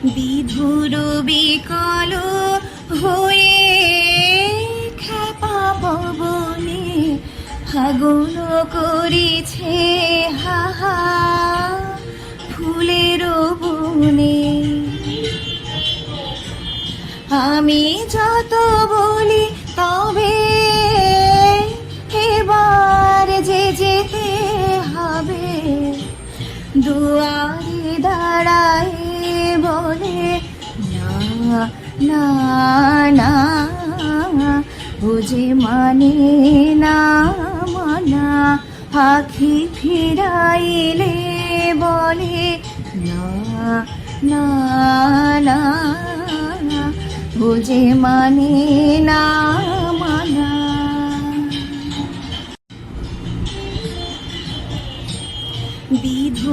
বিধুর বিকল হয়ে খ্যাপা পবনে ফাগুন করিছে হাহা ফুলের বনে। আমি যত বলি তবে এবার যে যেতে হবে, দুয়ারে দাঁড়ায় বলে না না না, ও যে মানে না মানা। আখি ফিরাইলে বলে না না না, ও যে মানে না মানা। বিধু